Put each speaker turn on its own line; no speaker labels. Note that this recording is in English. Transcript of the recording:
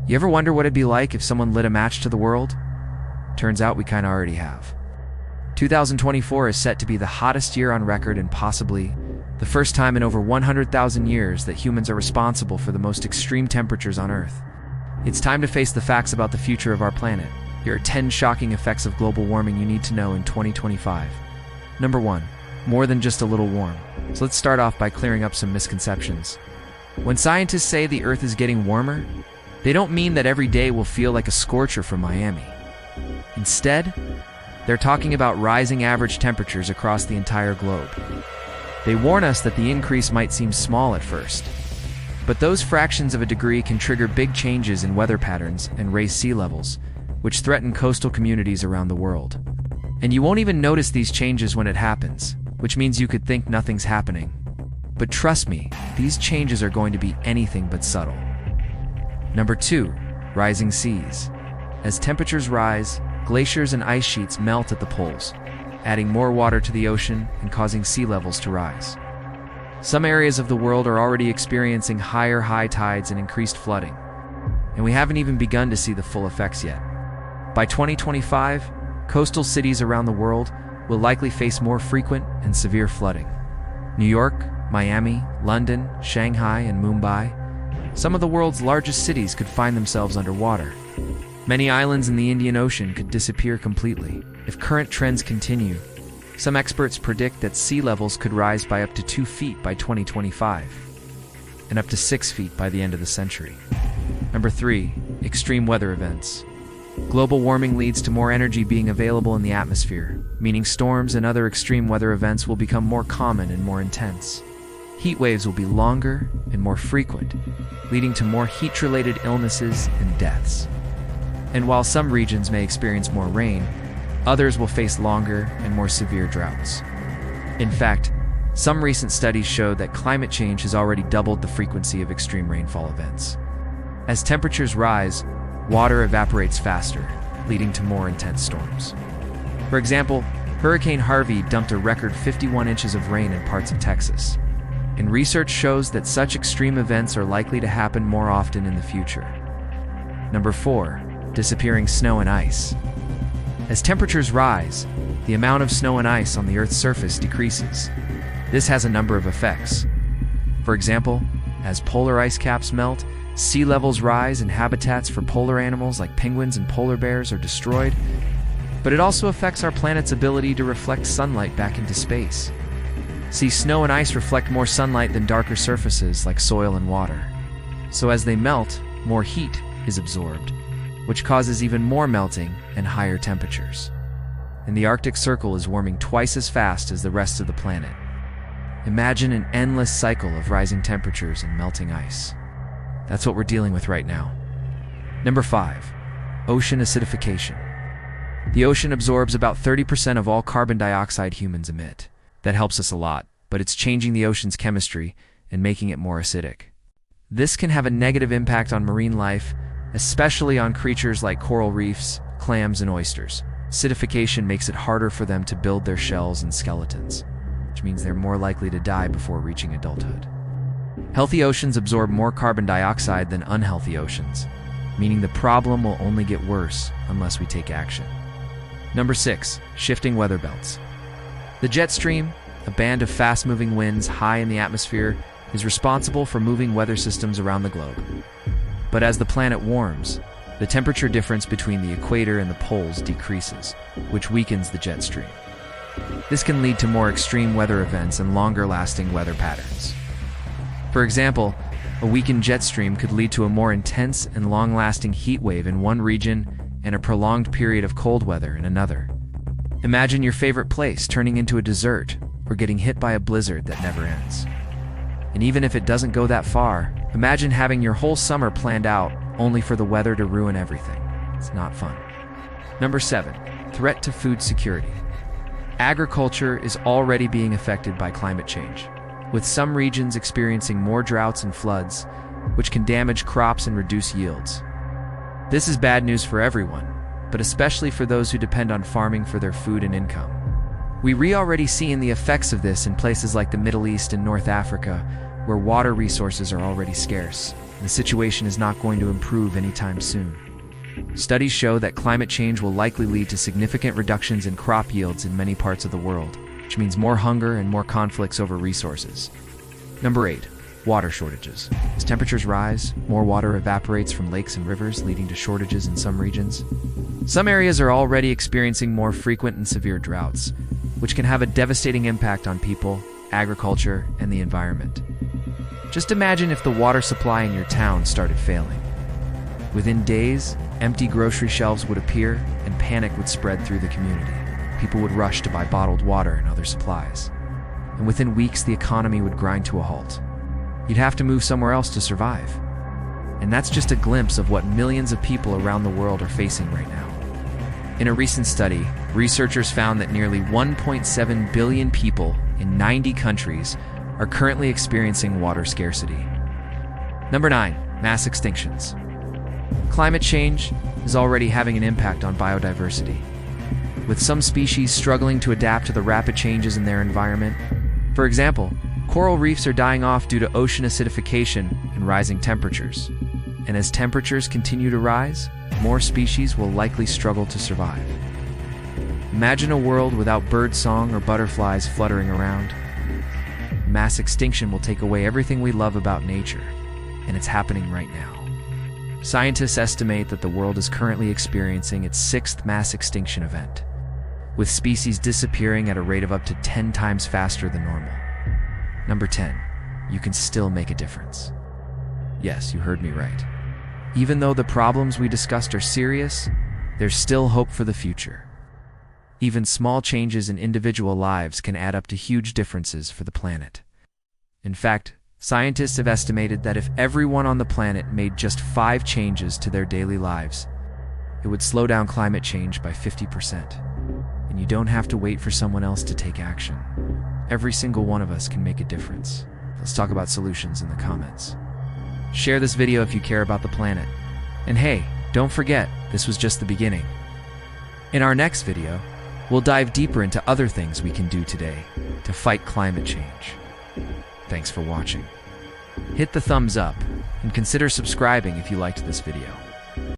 You ever wonder what it'd be like if someone lit a match to the world? Turns out we kinda already have. 2024 is set to be the hottest year on record and possibly the first time in over 100,000 years that humans are responsible for the most extreme temperatures on Earth. It's time to face the facts about the future of our planet. Here are 10 shocking effects of global warming you need to know in 2025. Number 1. More than just a little warm. So let's start off by clearing up some misconceptions. When scientists say the Earth is getting warmer, they don't mean that every day will feel like a scorcher for Miami. Instead, they're talking about rising average temperatures across the entire globe. They warn us that the increase might seem small at first, but those fractions of a degree can trigger big changes in weather patterns and raise sea levels, which threaten coastal communities around the world. And you won't even notice these changes when it happens, which means you could think nothing's happening. But trust me, these changes are going to be anything but subtle. Number 2. Rising seas. As temperatures rise, glaciers and ice sheets melt at the poles, adding more water to the ocean and causing sea levels to rise. Some areas of the world are already experiencing higher high tides and increased flooding, and we haven't even begun to see the full effects yet. By 2025, coastal cities around the world will likely face more frequent and severe flooding. New York, Miami, London, Shanghai, and Mumbai, some of the world's largest cities could find themselves underwater. Many islands in the Indian Ocean could disappear completely. If current trends continue, some experts predict that sea levels could rise by up to 2 feet by 2025, and up to 6 feet by the end of the century. Number 3. Extreme weather events. Global warming leads to more energy being available in the atmosphere, meaning storms and other extreme weather events will become more common and more intense. Heat waves will be longer and more frequent, leading to more heat-related illnesses and deaths. And while some regions may experience more rain, others will face longer and more severe droughts. In fact, some recent studies show that climate change has already doubled the frequency of extreme rainfall events. As temperatures rise, water evaporates faster, leading to more intense storms. For example, Hurricane Harvey dumped a record 51 inches of rain in parts of Texas, and research shows that such extreme events are likely to happen more often in the future. Number 4. Disappearing snow and ice. As temperatures rise, the amount of snow and ice on the Earth's surface decreases. This has a number of effects. For example, as polar ice caps melt, sea levels rise and habitats for polar animals like penguins and polar bears are destroyed. But it also affects our planet's ability to reflect sunlight back into space. See, snow and ice reflect more sunlight than darker surfaces like soil and water. So as they melt, more heat is absorbed, which causes even more melting and higher temperatures. And the Arctic Circle is warming twice as fast as the rest of the planet. Imagine an endless cycle of rising temperatures and melting ice. That's what we're dealing with right now. Number 5. Ocean acidification. The ocean absorbs about 30% of all carbon dioxide humans emit. That helps us a lot, but it's changing the ocean's chemistry and making it more acidic. This can have a negative impact on marine life, especially on creatures like coral reefs, clams, and oysters. Acidification makes it harder for them to build their shells and skeletons, which means they're more likely to die before reaching adulthood. Healthy oceans absorb more carbon dioxide than unhealthy oceans, meaning the problem will only get worse unless we take action. Number 6. Shifting weather belts. The jet stream, a band of fast-moving winds high in the atmosphere, is responsible for moving weather systems around the globe. But as the planet warms, the temperature difference between the equator and the poles decreases, which weakens the jet stream. This can lead to more extreme weather events and longer-lasting weather patterns. For example, a weakened jet stream could lead to a more intense and long-lasting heat wave in one region and a prolonged period of cold weather in another. Imagine your favorite place turning into a desert or getting hit by a blizzard that never ends. And even if it doesn't go that far, imagine having your whole summer planned out only for the weather to ruin everything. It's not fun. Number 7. Threat to food security. Agriculture is already being affected by climate change, with some regions experiencing more droughts and floods, which can damage crops and reduce yields. This is bad news for everyone, but especially for those who depend on farming for their food and income. We already seeing the effects of this in places like the Middle East and North Africa, where water resources are already scarce. The situation is not going to improve anytime soon. Studies show that climate change will likely lead to significant reductions in crop yields in many parts of the world, which means more hunger and more conflicts over resources. Number 8. Water shortages. As temperatures rise, more water evaporates from lakes and rivers, leading to shortages in some regions. Some areas are already experiencing more frequent and severe droughts, which can have a devastating impact on people, agriculture, and the environment. Just imagine if the water supply in your town started failing. Within days, empty grocery shelves would appear and panic would spread through the community. People would rush to buy bottled water and other supplies. And within weeks, the economy would grind to a halt. You'd have to move somewhere else to survive. And that's just a glimpse of what millions of people around the world are facing right now. In a recent study, researchers found that nearly 1.7 billion people in 90 countries are currently experiencing water scarcity. Number 9. Mass extinctions. Climate change is already having an impact on biodiversity, with some species struggling to adapt to the rapid changes in their environment. For example, coral reefs are dying off due to ocean acidification and rising temperatures. And as temperatures continue to rise, more species will likely struggle to survive. Imagine a world without birdsong or butterflies fluttering around. Mass extinction will take away everything we love about nature, and it's happening right now. Scientists estimate that the world is currently experiencing its 6th mass extinction event, with species disappearing at a rate of up to 10 times faster than normal. Number 10. You can still make a difference. Yes, you heard me right. Even though the problems we discussed are serious, there's still hope for the future. Even small changes in individual lives can add up to huge differences for the planet. In fact, scientists have estimated that if everyone on the planet made just 5 changes to their daily lives, it would slow down climate change by 50%. And you don't have to wait for someone else to take action. Every single one of us can make a difference. Let's talk about solutions in the comments. Share this video if you care about the planet. And hey, don't forget, this was just the beginning. In our next video, we'll dive deeper into other things we can do today to fight climate change. Thanks for watching. Hit the thumbs up and consider subscribing if you liked this video.